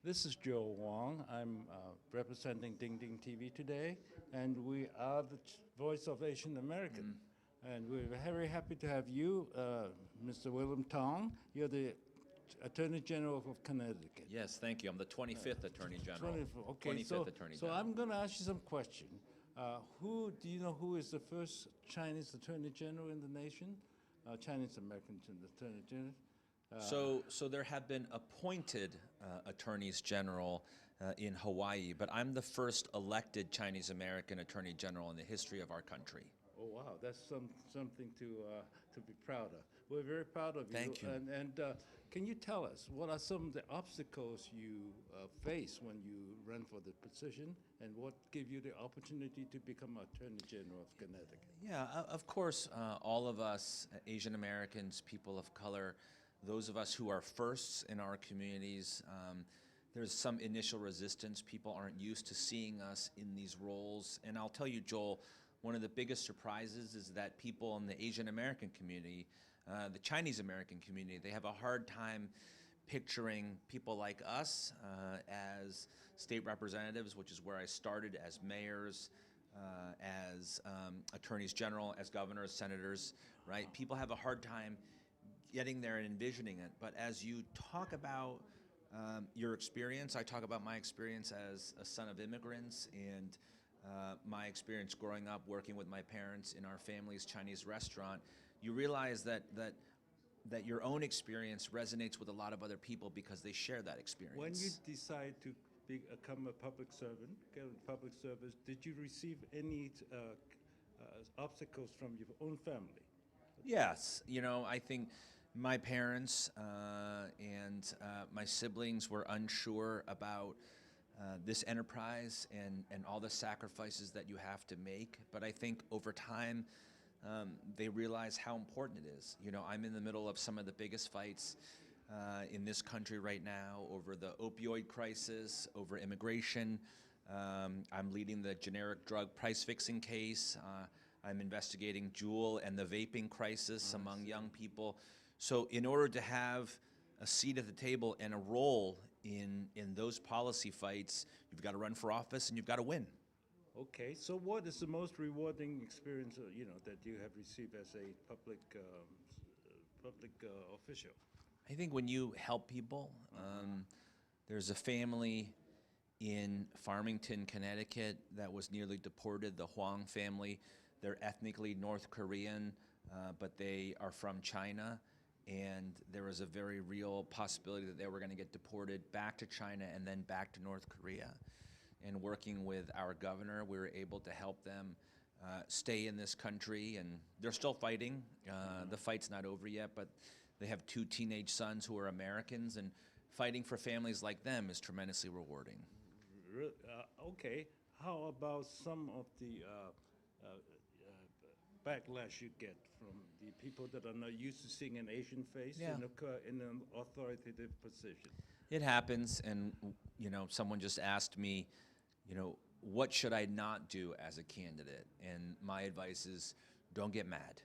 This is Joe Wong. I'm representing Ding Ding TV today, and we are the voice of Asian American. And we're very happy to have you, Mr. William Tong. You're the Attorney General of Connecticut. Yes, thank you. I'm the 25th Attorney General. 24. Okay, 25th so, Attorney so General. I'm going to ask you some questions. Who do you know who is the first Chinese Attorney General in the nation? Chinese American Attorney General. So there have been appointed attorneys general in Hawaii, but I'm the first elected Chinese American Attorney General in the history of our country. Oh wow, that's something to be proud of. We're very proud of you. Thank you. And can you tell us what are some of the obstacles you face when you run for the position, and what gave you the opportunity to become Attorney General of Connecticut? Yeah, of course, all of us, Asian Americans, people of color, those of us who are firsts in our communities, there's some initial resistance. People aren't used to seeing us in these roles. And I'll tell you, Joel, one of the biggest surprises is that people in the Asian American community, the Chinese American community, they have a hard time picturing people like us as state representatives, which is where I started, as mayors, as attorneys general, as governors, senators, right? People have a hard time getting there and envisioning it. But as you talk about your experience, I talk about my experience as a son of immigrants and my experience growing up working with my parents in our family's Chinese restaurant. You realize that your own experience resonates with a lot of other people because they share that experience. When you decide to become a public servant, get into public service, did you receive any obstacles from your own family? Yes, I think my parents and my siblings were unsure about this enterprise and all the sacrifices that you have to make. But I think over time, they realize how important it is. I'm in the middle of some of the biggest fights in this country right now over the opioid crisis, over immigration. I'm leading the generic drug price fixing case. I'm investigating Juul and the vaping crisis among young people. So in order to have a seat at the table and a role in those policy fights, you've got to run for office and you've got to win. Okay, so what is the most rewarding experience that you have received as a public official? I think when you help people, there's a family in Farmington, Connecticut that was nearly deported, the Huang family. They're ethnically North Korean, but they are from China. And there was a very real possibility that they were going to get deported back to China and then back to North Korea. And working with our governor, we were able to help them stay in this country. And they're still fighting. The fight's not over yet, but they have 2 teenage sons who are Americans, and fighting for families like them is tremendously rewarding. Okay, how about some of the backlash you get from the people that are not used to seeing an Asian face in an authoritative position? It happens, and someone just asked me, what should I not do as a candidate? And my advice is, don't get mad.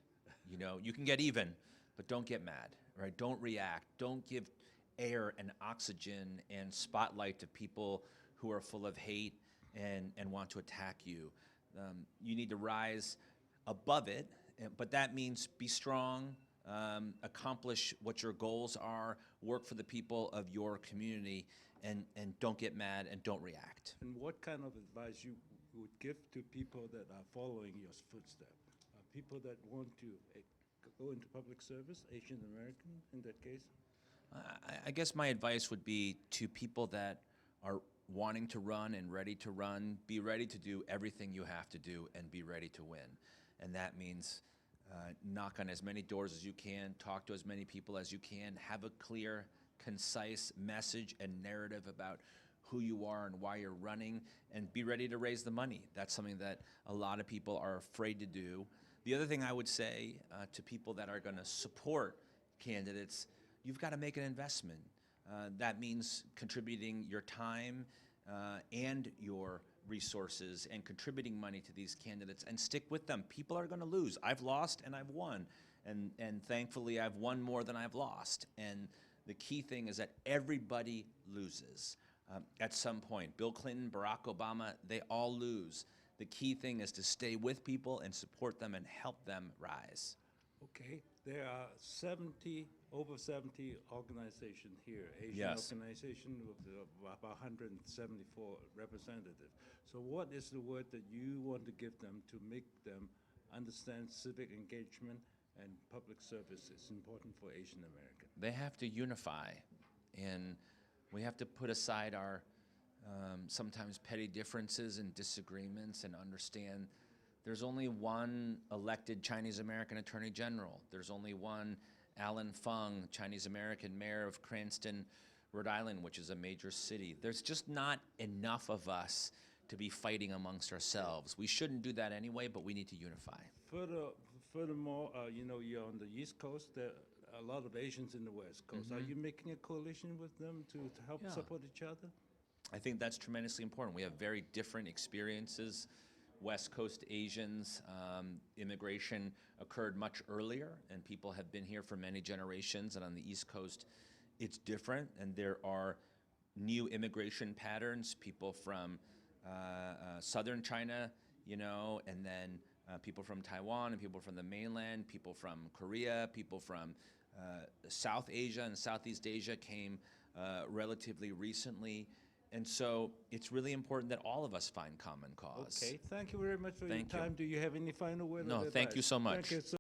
You can get even, but don't get mad, right? Don't react. Don't give air and oxygen and spotlight to people who are full of hate and want to attack you. You need to rise above it, but that means be strong, accomplish what your goals are, work for the people of your community, and don't get mad and don't react. And what kind of advice you would give to people that are following your footsteps? People that want to go into public service, Asian American in that case? I guess my advice would be to people that are wanting to run and ready to run, be ready to do everything you have to do and be ready to win. And that means knock on as many doors as you can, talk to as many people as you can, have a clear, concise message and narrative about who you are and why you're running, and be ready to raise the money. That's something that a lot of people are afraid to do. The other thing I would say to people that are going to support candidates, you've got to make an investment. That means contributing your time and your resources and contributing money to these candidates, and stick with them. People are going to lose. I've lost and I've won, and thankfully I've won more than I've lost. And the key thing is that everybody loses. at some point. Bill Clinton, Barack Obama, they all lose. The key thing is to stay with people and support them and help them rise. Okay, there are over 70 organizations here, Asian Yes. organization with about 174 representatives. So what is the word that you want to give them to make them understand civic engagement and public service is important for Asian American? They have to unify, and we have to put aside our sometimes petty differences and disagreements and understand there's only one elected Chinese American Attorney General. There's only one Alan Fung, Chinese American mayor of Cranston, Rhode Island, which is a major city. There's just not enough of us to be fighting amongst ourselves. We shouldn't do that anyway, but we need to unify. Furthermore, you know, you're on the East Coast. There are a lot of Asians in the West Coast. Are you making a coalition with them to help Yeah. support each other? I think that's tremendously important. We have very different experiences. West Coast Asians, immigration occurred much earlier, and people have been here for many generations. And on the East Coast, it's different, and there are new immigration patterns. People from southern China, you know, and then people from Taiwan, and people from the mainland, people from Korea, people from South Asia and Southeast Asia came relatively recently. And so it's really important that all of us find common cause. Okay, thank you very much for Thank you. your time. Do you have any final word? No, of thank you advice? so much. Thank you so